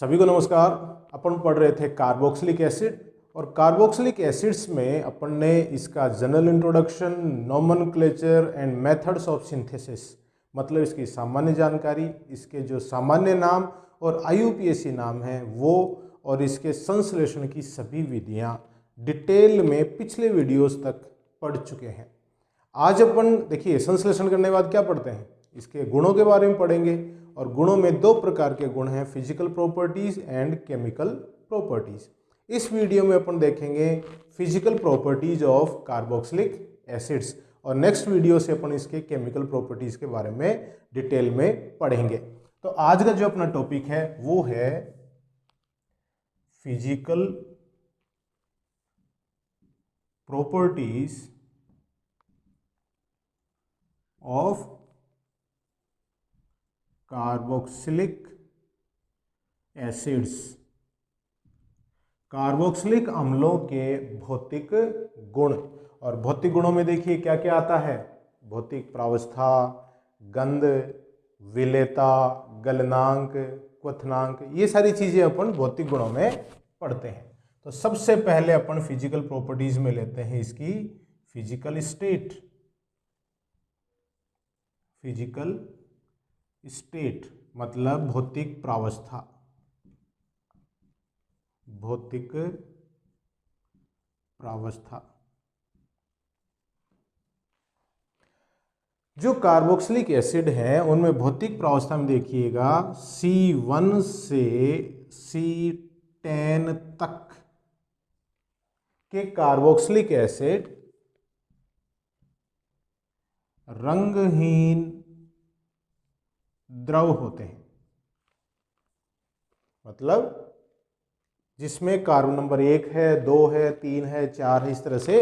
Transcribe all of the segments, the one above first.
सभी को नमस्कार। अपन पढ़ रहे थे कार्बोक्सिलिक एसिड और कार्बोक्सिलिक एसिड्स में अपन ने इसका general introduction, nomenclature and methods of synthesis, मतलब इसकी सामान्य जानकारी, इसके जो सामान्य नाम और IUPAC नाम हैं वो, और इसके संश्लेषण की सभी विधियां डिटेल में पिछले वीडियोस तक पढ़ चुके हैं। आज अपन देखिए संश्लेषण करने के बाद क्या पढ़ते हैं, इसके गुणों के बारे में पढ़ेंगे। और गुणों में दो प्रकार के गुण हैं, physical properties and chemical properties. इस वीडियो में अपन देखेंगे physical properties of carboxylic acids और नेक्स्ट वीडियो से अपन इसके केमिकल प्रॉपर्टीज के बारे में डिटेल में पढ़ेंगे। तो आज का जो अपना टॉपिक है वो है physical properties of carboxylic acids. Carboxylic अम्लों के भौतिक गुण, और भौतिक गुणों में देखिए क्या क्या आता है, भौतिक प्रावस्था, गंध, विलेयता, गलनांक, क्वथनांक, ये सारी चीजें अपन भौतिक गुणों में पढ़ते हैं। तो सबसे पहले अपन फिजिकल प्रॉपर्टीज में लेते हैं इसकी फिजिकल स्टेट। फिजिकल स्टेट मतलब भौतिक प्रावस्था, भौतिक प्रावस्था। जो कार्बोक्सिलिक एसिड है उनमें भौतिक प्रावस्था में देखिएगा C1 से C10 तक के कार्बोक्सिलिक एसिड रंगहीन द्रव होते हैं, मतलब जिसमें कार्बन नंबर 1 है, 2 है, 3 है, 4 है, इस तरह से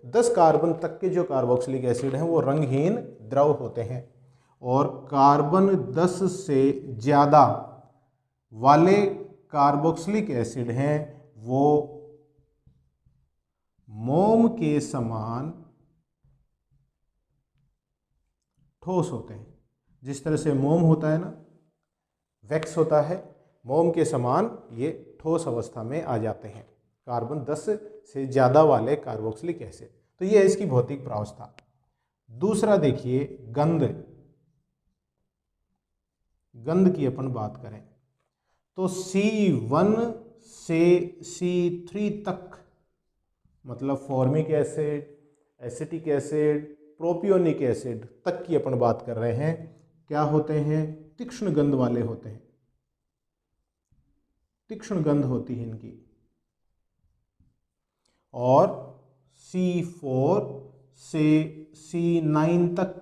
10 कार्बन तक के जो कार्बोक्सिलिक एसिड हैं वो रंगहीन द्रव होते हैं। और कार्बन 10 से ज़्यादा वाले कार्बोक्सिलिक एसिड हैं वो मोम के समान ठोस होते हैं। जिस तरह से मोम होता है ना, वैक्स होता है, मोम के समान ये ठोस अवस्था में आ जाते हैं कार्बन 10 से ज़्यादा वाले कार्बोक्सिलिक एसिड। तो ये है इसकी भौतिक प्रावस्था। दूसरा देखिए गंध। गंध की अपन बात करें तो C1 से C3 तक, मतलब formic acid, acetic acid, propionic acid तक की अपन बात कर रहे हैं, क्या होते हैं, तीक्ष्ण गंध वाले होते हैं, तीक्ष्ण गंध होती है इनकी। और C4 से C9 तक,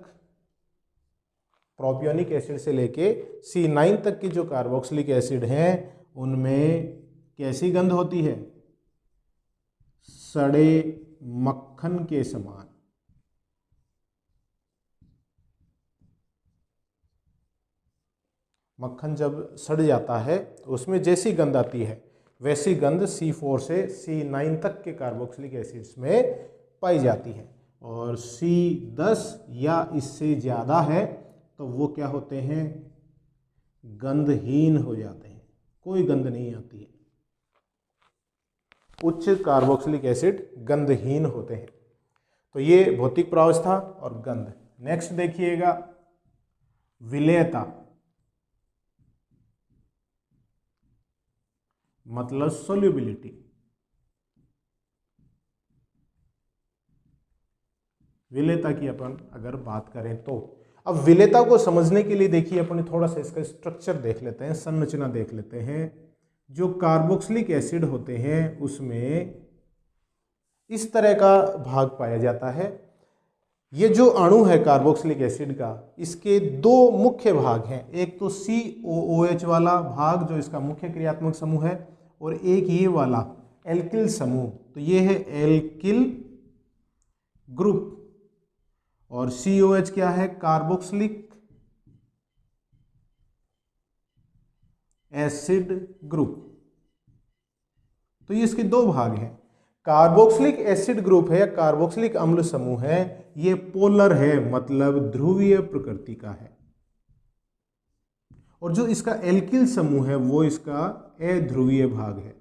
प्रोपियोनिक एसिड से लेके C9 तक की जो कार्बोक्सिलिक एसिड हैं उनमें कैसी गंध होती है, सड़े मक्खन के समान। मक्खन जब सड़ जाता है तो उसमें जैसी गंध आती है वैसी गंध C4 से C9 तक के कार्बोक्सिलिक एसिड्स में पाई जाती है। और C10 या इससे ज़्यादा है तो वो क्या होते हैं, गंधहीन हो जाते हैं, कोई गंध नहीं आती है। उच्च कार्बोक्सिलिक एसिड गंधहीन होते हैं। तो ये भौतिक प्रावस्था और गंध। नेक्स्ट देखिएगा विलेयता, मतलब सोल्यूबिलिटी। विलेयता की अपन अगर बात करें तो अब विलेयता को समझने के लिए देखिए अपन थोड़ा सा इसका स्ट्रक्चर देख लेते हैं, संरचना देख लेते हैं। जो कार्बोक्सिलिक एसिड होते हैं उसमें इस तरह का भाग पाया जाता है। ये जो अणु है कार्बोक्सिलिक एसिड का, इसके दो मुख्य भाग हैं, एक तो COOH वाला भाग जो इसका मुख्य क्रियात्मक समूह है, और एक ये वाला एल्किल समूह। तो ये है एल्किल ग्रुप। और COH क्या है, कार्बोक्सिलिक एसिड ग्रुप। तो ये इसके दो भाग हैं। कार्बोक्सिलिक एसिड ग्रुप है या कार्बोक्सिलिक अम्ल समूह है, ये पोलर है, मतलब ध्रुवीय प्रकृति का है। और जो इसका एल्किल समूह है वो इसका अध्रुवीय भाग है।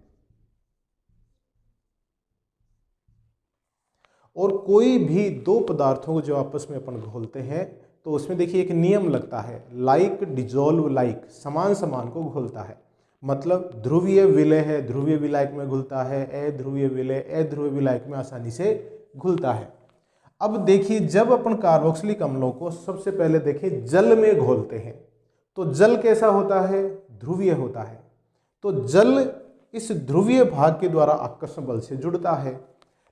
और कोई भी दो पदार्थों को जो आपस में अपन घोलते हैं तो उसमें देखिए एक नियम लगता है, लाइक डिजोल्व लाइक, समान समान को घोलता है। मतलब ध्रुवीय विलय है ध्रुवीय विलायक में घुलता है, अध्रुवीय विलय अध्रुवीय विलायक में आसानी से घुलता है। अब देखिए जब अपन कार्बोक्सिलिक अम्लों को सबसे पहले देखें जल में घोलते हैं तो जल कैसा होता है, ध्रुवीय होता है। तो जल इस ध्रुवीय भाग के द्वारा आकर्षण बल से जुड़ता है,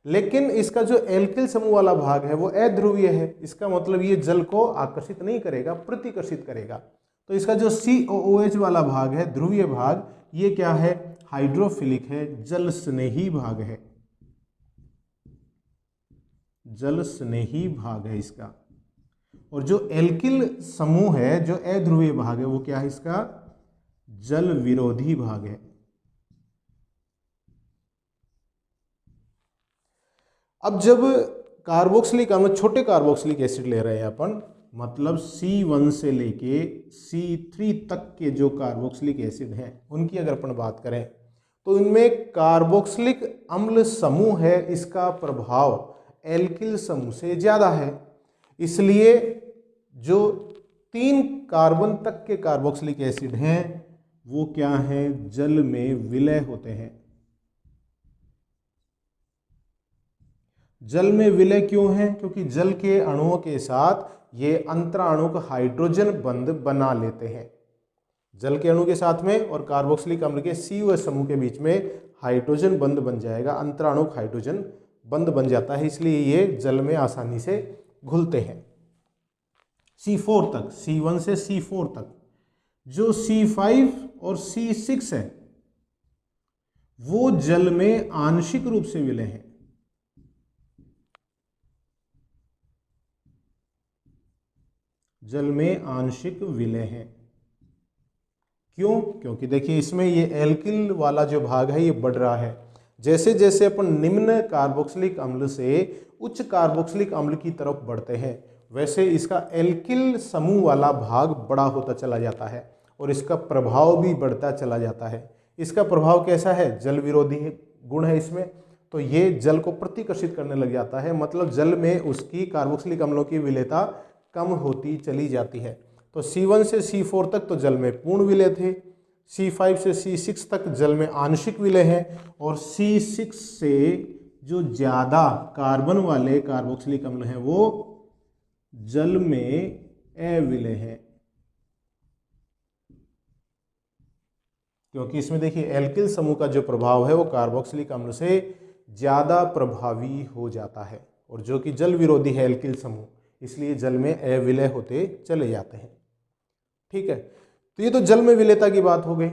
लेकिन इसका जो एल्किल समूह वाला भाग है वो अध्रुवीय है। इसका मतलब ये जल को आकर्षित नहीं करेगा, प्रतिकर्षित करेगा। तो इसका जो COOH वाला भाग है ध्रुवीय भाग, ये क्या है, हाइड्रोफिलिक है, जल स्नेही भाग है, जल स्नेही भाग है इसका। और जो एल्किल समूह है जो अध्रुवीय भाग है वो क्या है इसका, जल विरोधी भाग है। अब जब कार्बोक्सिलिक अम्ल, छोटे कार्बोक्सिलिक एसिड ले रहे हैं अपन, मतलब C1 से लेके C3 तक के जो कार्बोक्सिलिक एसिड हैं उनकी अगर अपन बात करें तो इनमें कार्बोक्सिलिक अम्ल समूह है, इसका प्रभाव एल्किल समूह से ज़्यादा है। इसलिए जो 3 कार्बन तक के कार्बोक्सिलिक एसिड हैं वो क्या हैं, जल में विलय होते हैं। जल में विलय क्यों है, क्योंकि जल के अणुओं के साथ ये अंतराणुक हाइड्रोजन बंध बना लेते हैं। जल के अणु के साथ में और कार्बोक्सिलिक अम्ल के COH समूह के बीच में हाइड्रोजन बंध बन जाएगा, अंतराणुक हाइड्रोजन बंध बन जाता है, इसलिए ये जल में आसानी से घुलते हैं। C4 तक, C1 से C4 तक। जो C5 और C6 है वो जल में आंशिक रूप से विलय हैं। जल में आंशिक विलय हैं। क्यों, क्योंकि देखिए इसमें ये एल्किल वाला जो भाग है ये बढ़ रहा है। जैसे जैसे अपन निम्न कार्बोक्सिलिक अम्ल से उच्च कार्बोक्सिलिक अम्ल की तरफ बढ़ते हैं वैसे इसका एल्किल समूह वाला भाग बड़ा होता चला जाता है और इसका प्रभाव भी बढ़ता चला जाता है। इसका प्रभाव कैसा है, जल विरोधी गुण है इसमें, तो ये जल को प्रतिकर्षित करने लग जाता है। मतलब जल में उसकी कार्बोक्सिलिक अम्लों की विलेयता कम होती चली जाती है। तो C1 से C4 तक तो जल में पूर्ण विलय थे, C5 से C6 तक जल में आंशिक विलय हैं, और C6 से जो ज़्यादा कार्बन वाले कार्बोक्सिलिक अम्ल हैं वो जल में अविलय हैं। क्योंकि इसमें देखिए एल्किल समूह का जो प्रभाव है वो कार्बोक्सिलिक अम्ल से ज़्यादा प्रभावी हो जाता है, और जो कि जल विरोधी है एल्किल समूह, इसलिए जल में अविलय होते चले जाते हैं। ठीक है, तो ये तो जल में विलयता की बात हो गई।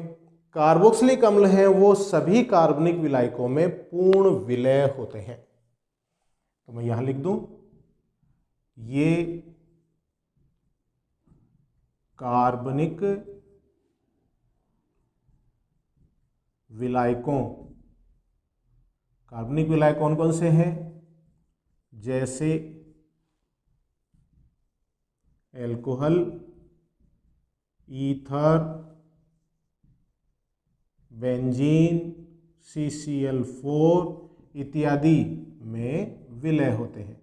कार्बोक्सिलिक अम्ल हैं वो सभी कार्बनिक विलायकों में पूर्ण विलय होते हैं। तो मैं यहां लिख दूं, ये कार्बनिक विलायकों, कार्बनिक विलायक कौन कौन से हैं, जैसे एल्कोहल, ईथर, बेंजीन, CCl4 इत्यादि में विलय होते हैं।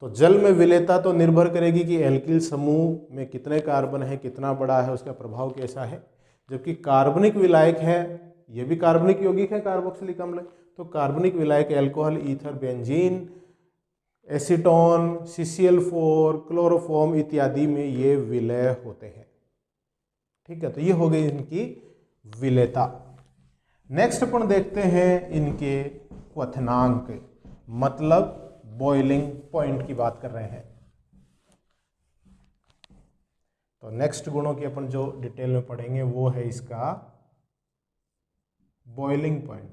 तो जल में विलयता तो निर्भर करेगी कि एल्किल समूह में कितने कार्बन है, कितना बड़ा है, उसका प्रभाव कैसा है। जबकि कार्बनिक विलायक है, ये भी कार्बनिक यौगिक है कार्बोक्सिलिक अम्ल, तो कार्बनिक विलायक alcohol, ether, benzene, acetone, CCl4, chloroform इत्यादि में ये विलय होते हैं। ठीक है, तो ये हो गई इनकी विलयता। नेक्स्ट अपन देखते हैं इनके क्वथनांक, मतलब बॉइलिंग पॉइंट की बात कर रहे हैं। तो नेक्स्ट गुणों की अपन जो डिटेल में पढ़ेंगे वो है इसका बॉइलिंग पॉइंट।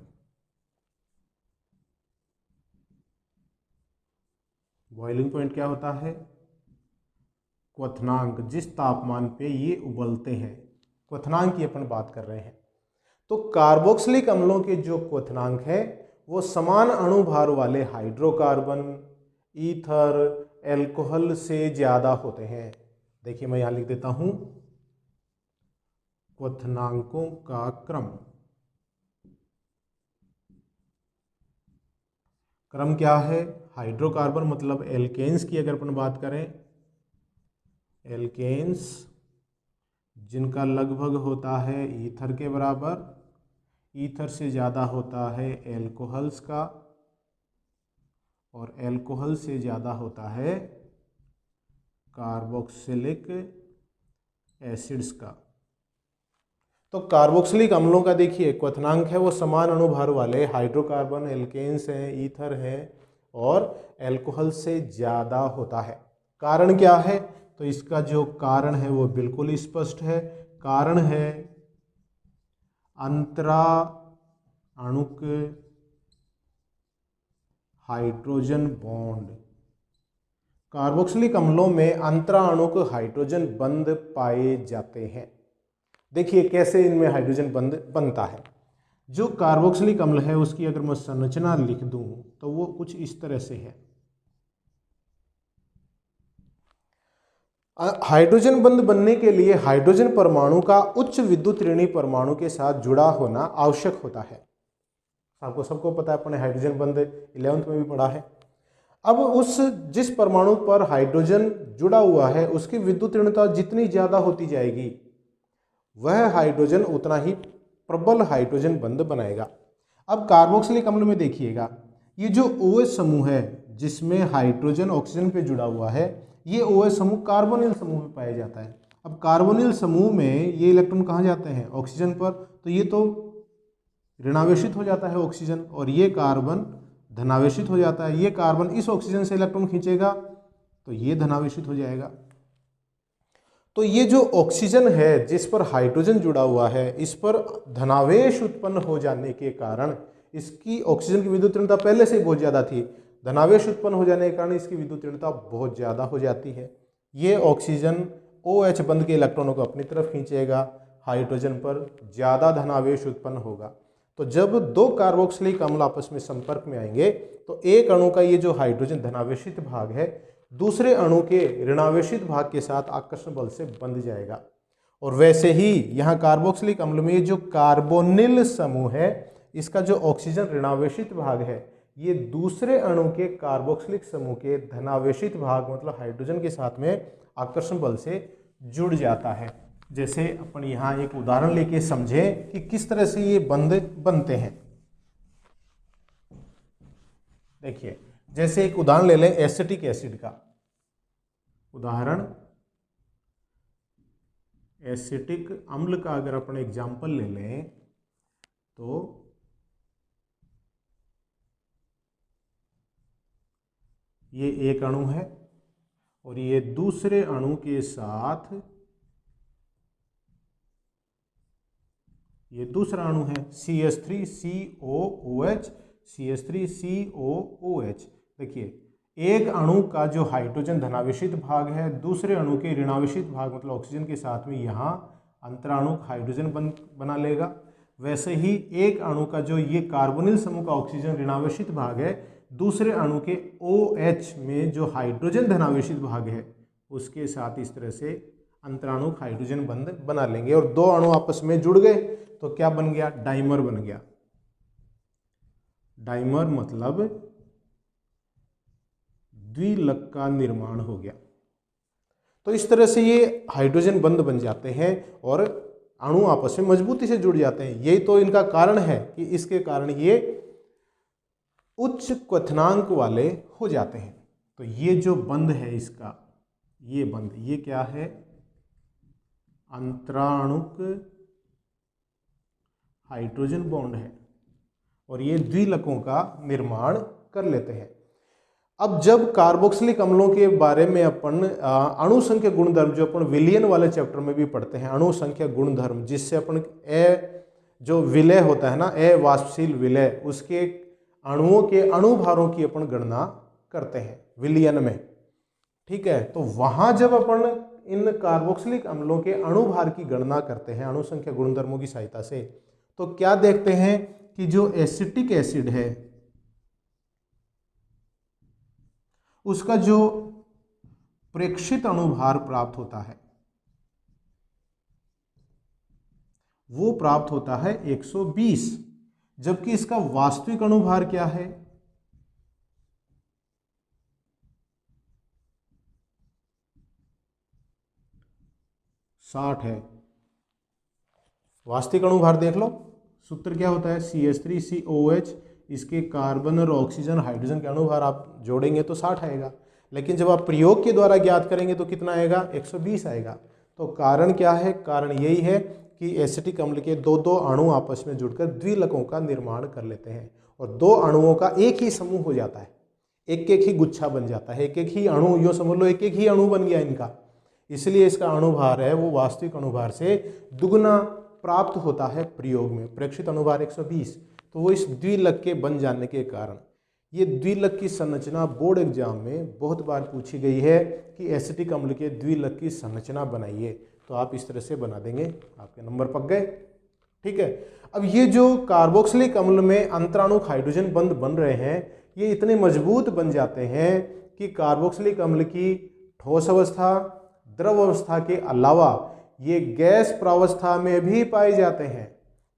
बॉइलिंग पॉइंट क्या होता है, क्वथनांक, जिस तापमान पे ये उबलते हैं, क्वथनांक की अपन बात कर रहे हैं। तो कार्बोक्सिलिक अम्लों के जो क्वथनांक है वो समान अणुभार वाले हाइड्रोकार्बन, ईथर एल्कोहल से ज़्यादा होते हैं। देखिए मैं यहाँ लिख देता हूँ क्वथनांकों का क्रम। क्रम क्या है? हाइड्रोकार्बन मतलब एल्केन्स की अगर अपन बात करें, एल्केन्स जिनका लगभग होता है ईथर के बराबर, ईथर से ज़्यादा होता है एल्कोहल्स का, और एल्कोहल से ज़्यादा होता है कार्बोक्सिलिक एसिड्स का। तो कार्बोक्सिलिक अम्लों का देखिए क्वथनांक है वो समान अणुभार वाले हाइड्रोकार्बन, एल्केन्स हैं, ईथर हैं और अल्कोहल से ज़्यादा होता है। कारण क्या है? तो इसका जो कारण है वो बिल्कुल स्पष्ट है। कारण है अंतरा अणुक हाइड्रोजन बॉन्ड। कार्बोक्सिलिक अम्लों में अंतरा अणुक हाइड्रोजन बंध पाए जाते हैं। देखिए कैसे इनमें हाइड्रोजन बंध बनता है। जो कार्बोक्सिलिक अम्ल है उसकी अगर मैं संरचना लिख दूं तो वो कुछ इस तरह से है। हाइड्रोजन बंध बनने के लिए हाइड्रोजन परमाणु का उच्च विद्युत ऋणी परमाणु के साथ जुड़ा होना आवश्यक होता है। आपको सबको पता है, अपने हाइड्रोजन बंध 11th में भी पढ़ा है। अब उस जिस परमाणु पर हाइड्रोजन जुड़ा हुआ है उसकी विद्युत ऋणता जितनी ज्यादा होती जाएगी वह हाइड्रोजन उतना ही प्रबल हाइड्रोजन बंध बनाएगा। अब कार्बोक्सिलिक अम्ल में देखिएगा, ये जो OH समूह है जिसमें हाइड्रोजन ऑक्सीजन पे जुड़ा हुआ है, ये OH समूह कार्बोनिल समूह में पाया जाता है। अब कार्बोनिल समूह में ये इलेक्ट्रॉन कहाँ जाते हैं? ऑक्सीजन पर। तो ये तो ऋणावेशित हो जाता है ऑक्सीजन, और ये कार्बन धनावेशित हो जाता है। ये कार्बन इस ऑक्सीजन से इलेक्ट्रॉन खींचेगा तो ये धनावेशित हो जाएगा। तो ये जो ऑक्सीजन है जिस पर हाइड्रोजन जुड़ा हुआ है, इस पर धनावेश उत्पन्न हो जाने के कारण इसकी ऑक्सीजन की विद्युत ऋणता पहले से ही बहुत ज़्यादा थी। धनावेश उत्पन्न हो जाने के कारण इसकी विद्युत ऋणता बहुत ज़्यादा हो जाती है। ये ऑक्सीजन OH बंध के इलेक्ट्रॉनों को अपनी तरफ खींचेगा, हाइड्रोजन पर ज़्यादा धनावेश उत्पन्न होगा। तो जब दो कार्बोक्सिलिक अम्ल आपस में संपर्क में आएंगे तो एक अणु का ये जो हाइड्रोजन धनावेशित भाग है दूसरे अणु के ऋणावेशित भाग के साथ आकर्षण बल से बंध जाएगा। और वैसे ही यहाँ कार्बोक्सिलिक अम्ल में जो कार्बोनिल समूह है, इसका जो ऑक्सीजन ऋणावेशित भाग है ये दूसरे अणु के कार्बोक्सिलिक समूह के धनावेशित भाग मतलब हाइड्रोजन के साथ में आकर्षण बल से जुड़ जाता है। जैसे अपन यहाँ एक उदाहरण लेके समझें कि किस तरह से ये बंध बनते हैं। देखिए जैसे एक उदाहरण ले लें एसिटिक एसिड का। उदाहरण एसिटिक अम्ल का अगर अपन एग्जाम्पल ले लें तो ये एक अणु है और ये दूसरे अणु के साथ ये दूसरा अणु है CH3COOH, CH3COOH। देखिए एक अणु का जो हाइड्रोजन धनावेशित भाग है दूसरे अणु के ऋणावेशित भाग मतलब ऑक्सीजन के साथ में यहाँ अंतराणुक हाइड्रोजन बना लेगा। वैसे ही एक अणु का जो ये कार्बोनिल समूह का ऑक्सीजन ऋणावेशित भाग है दूसरे अणु के OH में जो हाइड्रोजन धनावेशित भाग है उसके साथ इस तरह से अंतराणुक हाइड्रोजन बंध बना लेंगे और दो अणु आपस में जुड़ गए तो क्या बन गया? डाइमर बन गया। डाइमर मतलब द्विलक का निर्माण हो गया। तो इस तरह से ये हाइड्रोजन बंध बन जाते हैं और अणु आपस में मजबूती से जुड़ जाते हैं। यही तो इनका कारण है कि इसके कारण ये उच्च क्वथनांक वाले हो जाते हैं। तो ये जो बंध है इसका, ये बंध ये क्या है? अंतराणुक हाइड्रोजन बॉन्ड है और ये द्विलकों का निर्माण कर लेते हैं। अब जब कार्बोक्सिलिक अम्लों के बारे में अपन अणु संख्या गुणधर्म जो अपन विलयन वाले चैप्टर में भी पढ़ते हैं, अणु संख्या गुणधर्म जिससे अपन जो विलय होता है ना, वाष्पशील विलय, उसके अणुओं के अणुभारों की अपन गणना करते हैं विलयन में। ठीक है, तो वहां जब अपन इन कार्बोक्सिलिक अम्लों के अणुभार की गणना करते हैं अणु संख्या गुणधर्मों की सहायता से, तो क्या देखते हैं कि जो एसिटिक एसिड है उसका जो प्रेक्षित अणुभार प्राप्त होता है वो प्राप्त होता है 120, जबकि इसका वास्तविक अणुभार क्या है? 60 है। वास्तविक अणुभार देख लो, सूत्र क्या होता है? CH3COH, इसके कार्बन और ऑक्सीजन हाइड्रोजन के अणुभार आप जोड़ेंगे तो 60 आएगा, लेकिन जब आप प्रयोग के द्वारा ज्ञात करेंगे तो कितना आएगा? 120 आएगा। तो कारण क्या है? कारण यही है कि एसिटिक अम्ल के दो दो अणु आपस में जुड़कर द्विलकों का निर्माण कर लेते हैं और दो अणुओं का एक ही समूह हो जाता है, एक एक ही गुच्छा बन जाता है, एक एक ही अणु, यो समझ लो एक एक ही अणु बन गया इनका। इसलिए इसका अणुभार है वो वास्तविक अणुभार से दुगुना प्राप्त होता है प्रयोग में। प्रेक्षित अणुभार 120। तो वो इस द्विलक के बन जाने के कारण, ये द्विलक की संरचना बोर्ड एग्जाम में बहुत बार पूछी गई है कि एसिटिक अम्ल के द्विलक की संरचना बनाइए, तो आप इस तरह से बना देंगे, आपके नंबर पक गए। ठीक है। अब ये जो कार्बोक्सिलिक अम्ल में अंतराणुक हाइड्रोजन बंध बन रहे हैं, ये इतने मजबूत बन जाते हैं कि कार्बोक्सिलिक अम्ल की ठोस अवस्था, द्रव अवस्था के अलावा ये गैस प्रावस्था में भी पाए जाते हैं।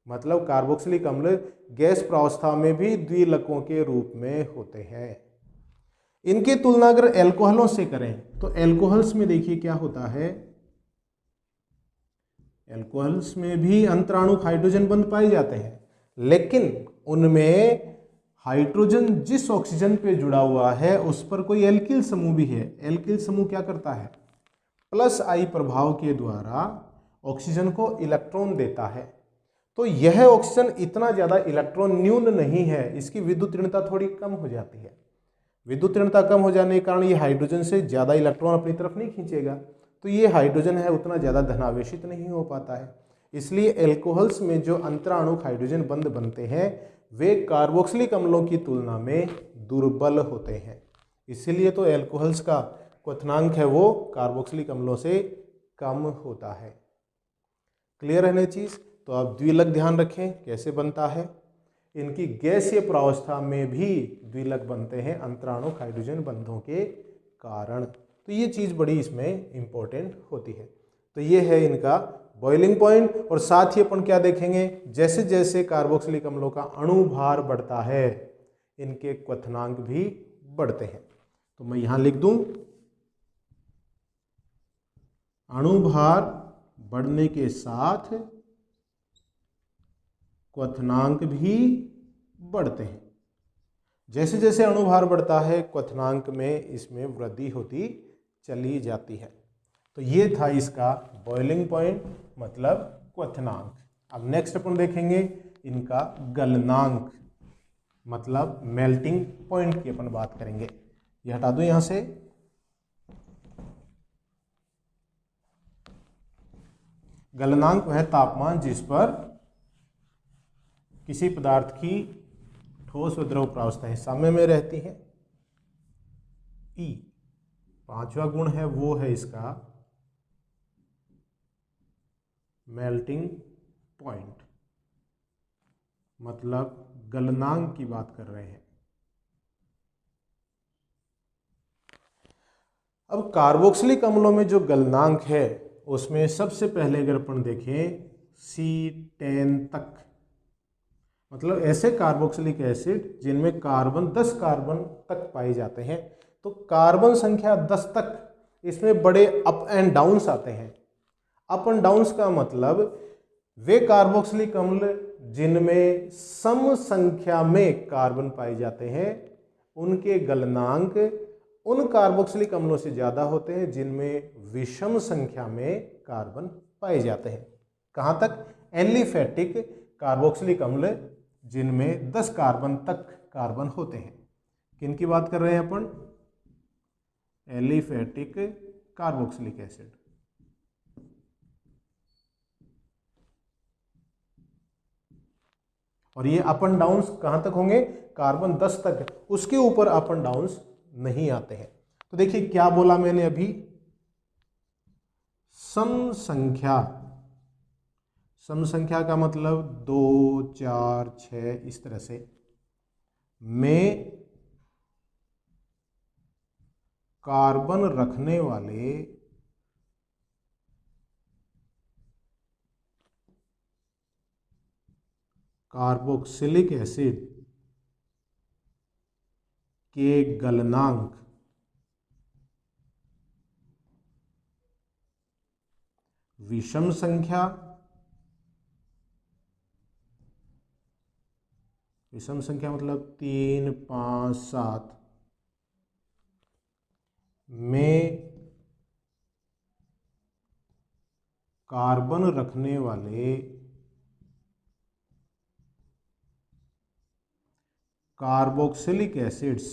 मतलब कार्बोक्सिलिक अम्ल गैस प्रावस्था में भी द्विलकों के रूप में होते हैं। इनकी तुलना अगर एल्कोहलों से करें तो एल्कोहल्स में देखिए क्या होता है, एल्कोहल्स में भी अंतराणुक हाइड्रोजन बंध पाए जाते हैं, लेकिन उनमें हाइड्रोजन जिस ऑक्सीजन पे जुड़ा हुआ है उस पर कोई एल्किल समूह भी है। एल्किल समूह क्या करता है? प्लस आई प्रभाव के द्वारा ऑक्सीजन को इलेक्ट्रॉन देता है। तो यह ऑक्सीजन इतना ज़्यादा इलेक्ट्रॉन न्यून नहीं है, इसकी विद्युत ऋणता थोड़ी कम हो जाती है। विद्युत ऋणता कम हो जाने के कारण ये हाइड्रोजन से ज़्यादा इलेक्ट्रॉन अपनी तरफ नहीं खींचेगा, तो ये हाइड्रोजन है उतना ज़्यादा धनावेशित नहीं हो पाता है। इसलिए एल्कोहल्स में जो अंतराणुक हाइड्रोजन बंध बनते हैं वे कार्बोक्सिलिक अम्लों की तुलना में दुर्बल होते हैं। इसीलिए तो एल्कोहल्स का क्वथनांक है वो कार्बोक्सिलिक अम्लों से कम होता है। क्लियर है ना चीज़? तो आप द्विलक ध्यान रखें कैसे बनता है। इनकी गैसीय प्रावस्था में भी द्विलक बनते हैं अंतराणुक हाइड्रोजन बंधों के कारण। तो ये चीज़ बड़ी इसमें इंपॉर्टेंट होती है। तो ये है इनका बॉइलिंग पॉइंट। और साथ ही अपन क्या देखेंगे, जैसे जैसे कार्बोक्सिलिक अम्लों का अणुभार बढ़ता है इनके क्वथनांक भी बढ़ते हैं। तो मैं यहाँ लिख दूं, अणुभार बढ़ने के साथ क्वथनांक भी बढ़ते हैं। जैसे जैसे अणुभार बढ़ता है क्वथनांक में इसमें वृद्धि होती चली जाती है। तो ये था इसका बॉइलिंग पॉइंट मतलब क्वथनांक। अब नेक्स्ट अपन देखेंगे इनका गलनांक मतलब मेल्टिंग पॉइंट की अपन बात करेंगे। ये हटा दूं यहां से। गलनांक वह तापमान जिस पर किसी पदार्थ की ठोस व द्रव प्रावस्थाएं साम्य में रहती हैं। ई पांचवा गुण है वो है इसका मेल्टिंग पॉइंट, मतलब गलनांक की बात कर रहे हैं। अब कार्बोक्सिलिक अम्लों में जो गलनांक है उसमें सबसे पहले अगर अपन देखें C10 तक, मतलब ऐसे कार्बोक्सिलिक एसिड जिनमें कार्बन 10 कार्बन तक पाए जाते हैं। तो कार्बन संख्या 10 तक इसमें बड़े अप एंड डाउन्स आते हैं। अप एंड डाउन्स का मतलब वे कार्बोक्सिलिक अम्ल जिनमें सम संख्या में कार्बन पाए जाते हैं उनके गलनांक उन कार्बोक्सिलिक अम्लों से ज़्यादा होते हैं जिनमें विषम संख्या में कार्बन पाए जाते हैं। कहाँ तक? एलिफेटिक कार्बोक्सिलिक अम्ल जिनमें 10 कार्बन तक कार्बन होते हैं। किन की बात कर रहे हैं अपन? Aliphatic carboxylic acid. और ये अप एंड डाउन्स कहां तक होंगे? कार्बन 10 तक, उसके ऊपर अप एंड डाउन्स नहीं आते हैं। तो देखिए क्या बोला मैंने अभी, सम संख्या। सम संख्या का मतलब 2, 4, 6 इस तरह से में कार्बन रखने वाले कार्बोक्सिलिक एसिड के गलनांक विषम संख्या मतलब 3, 5, 7 में कार्बन रखने वाले कार्बोक्सिलिक एसिड्स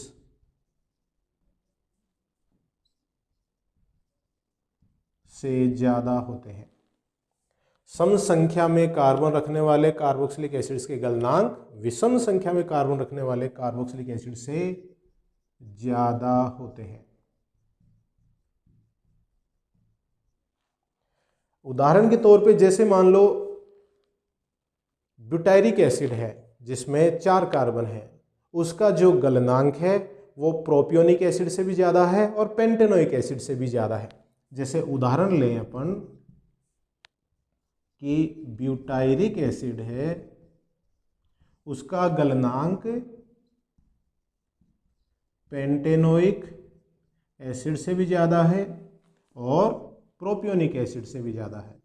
से ज़्यादा होते हैं। सम संख्या में कार्बन रखने वाले कार्बोक्सिलिक एसिड्स के गलनांक विषम संख्या में कार्बन रखने वाले कार्बोक्सिलिक एसिड से ज़्यादा होते हैं। उदाहरण के तौर पे जैसे मान लो ब्यूटायरिक एसिड है जिसमें 4 कार्बन है, उसका जो गलनांक है वो प्रोपियोनिक एसिड से भी ज़्यादा है और पेंटेनोइक एसिड से भी ज़्यादा है। जैसे उदाहरण लें अपन कि ब्यूटायरिक एसिड है, उसका गलनांक पेंटेनोइक एसिड से भी ज़्यादा है और प्रोपियोनिक एसिड से भी ज़्यादा है।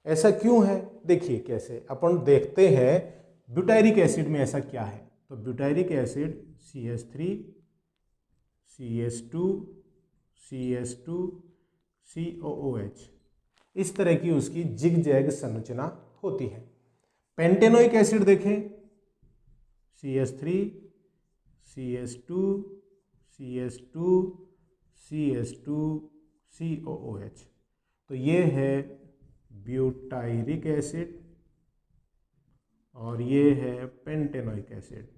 ऐसा क्यों है? देखिए कैसे, अपन देखते हैं ब्यूटायरिक एसिड में ऐसा क्या है। तो butyric acid CH3 CH2 CH2 COOH, इस तरह की उसकी जिग जैग संरचना होती है। पेंटेनोइक एसिड देखें, CH3 CH2 CH2 CH2 COOH, तो ये है ब्यूटायरिक एसिड और ये है पेंटेनोइक एसिड।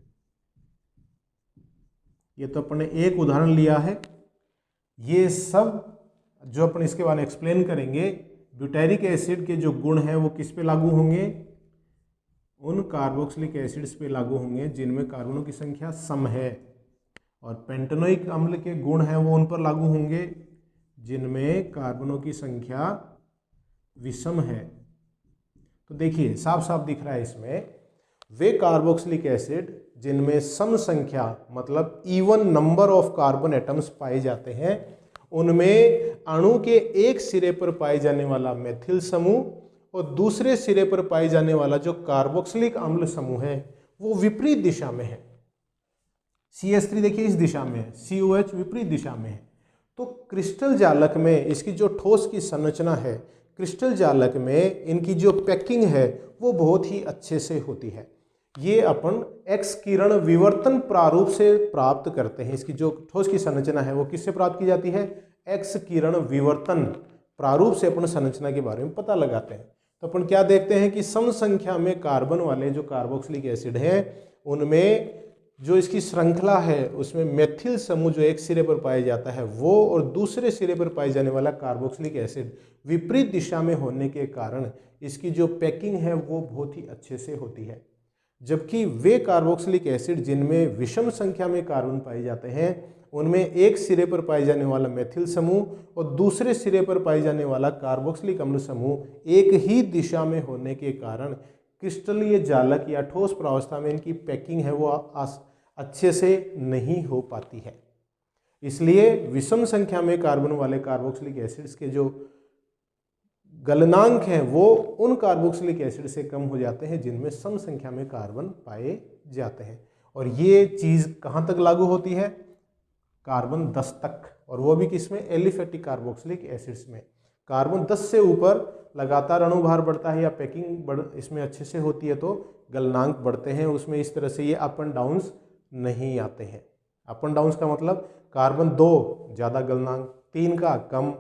ये तो अपने एक उदाहरण लिया है। ये सब जो अपन इसके बारे में एक्सप्लेन करेंगे, ब्यूटायरिक एसिड के जो गुण हैं वो किस पे लागू होंगे? उन कार्बोक्सिलिक एसिड्स पे लागू होंगे जिनमें कार्बनों की संख्या सम है, और पेंटेनोइक अम्ल के गुण हैं वो उन पर लागू होंगे जिनमें कार्बनों की संख्या विषम है। तो देखिए साफ साफ दिख रहा है इसमें, वे कार्बोक्सिलिक एसिड जिनमें सम संख्या मतलब even number of carbon atoms पाए जाते हैं, उनमें अणु के एक सिरे पर पाए जाने वाला मेथिल समूह और दूसरे सिरे पर पाए जाने वाला जो कार्बोक्सिलिक अम्ल समूह है वो विपरीत दिशा में है। CH3 देखिए इस दिशा में है, COH विपरीत दिशा में है। तो क्रिस्टल जालक में इसकी जो ठोस की संरचना है, क्रिस्टल जालक में इनकी जो पैकिंग है वो बहुत ही अच्छे से होती है। ये अपन एक्स किरण विवर्तन प्रारूप से प्राप्त करते हैं। इसकी जो ठोस की संरचना है वो किससे प्राप्त की जाती है? एक्स किरण विवर्तन प्रारूप से अपन संरचना के बारे में पता लगाते हैं। तो अपन क्या देखते हैं कि सम संख्या में कार्बन वाले जो कार्बोक्सिलिक एसिड हैं उनमें जो इसकी श्रृंखला है उसमें मेथिल समूह जो एक सिरे पर पाया जाता है वो और दूसरे सिरे पर पाए जाने वाला कार्बोक्सिलिक एसिड विपरीत दिशा में होने के कारण इसकी जो पैकिंग है वो बहुत ही अच्छे से होती है। जबकि वे कार्बोक्सिलिक एसिड जिनमें विषम संख्या में कार्बन पाए जाते हैं उनमें एक सिरे पर पाए जाने वाला मेथिल समूह और दूसरे सिरे पर पाए जाने वाला कार्बोक्सिलिक अम्ल समूह एक ही दिशा में होने के कारण क्रिस्टलीय जालक या ठोस प्रावस्था में इनकी पैकिंग है वो अच्छे से नहीं हो पाती है। इसलिए विषम संख्या में कार्बन वाले कार्बोक्सिलिक एसिड्स के जो गलनांक हैं वो उन कार्बोक्सिलिक एसिड से कम हो जाते हैं जिनमें सम संख्या में कार्बन पाए जाते हैं। और ये चीज़ कहाँ तक लागू होती है? कार्बन 10 तक, और वो भी किसमें? एलिफेटिक कार्बोक्सिलिक एसिड्स में। कार्बन 10 से ऊपर लगातार अणुभार बढ़ता है या पैकिंग इसमें अच्छे से होती है तो गलनांक बढ़ते हैं, उसमें इस तरह से ये अप एंड डाउन्स नहीं आते हैं। अप एंड डाउन्स का मतलब कार्बन 2 ज़्यादा गलनांक, 3 का कम,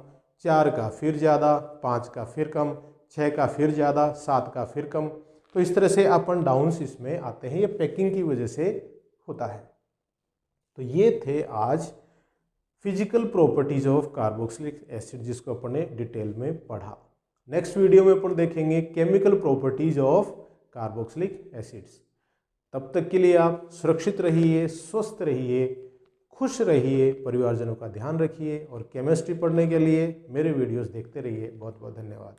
4 का फिर ज़्यादा, 5 का फिर कम, 6 का फिर ज़्यादा, 7 का फिर कम। तो इस तरह से अप एंड डाउन्स इसमें आते हैं, ये पैकिंग की वजह से होता है। तो ये थे आज physical properties of carboxylic acid जिसको अपन ने डिटेल में पढ़ा। नेक्स्ट वीडियो में अपन देखेंगे chemical properties of carboxylic acids. तब तक के लिए आप सुरक्षित रहिए, स्वस्थ रहिए, खुश रहिए, परिवारजनों का ध्यान रखिए और केमिस्ट्री पढ़ने के लिए मेरे वीडियोस देखते रहिए। बहुत बहुत धन्यवाद।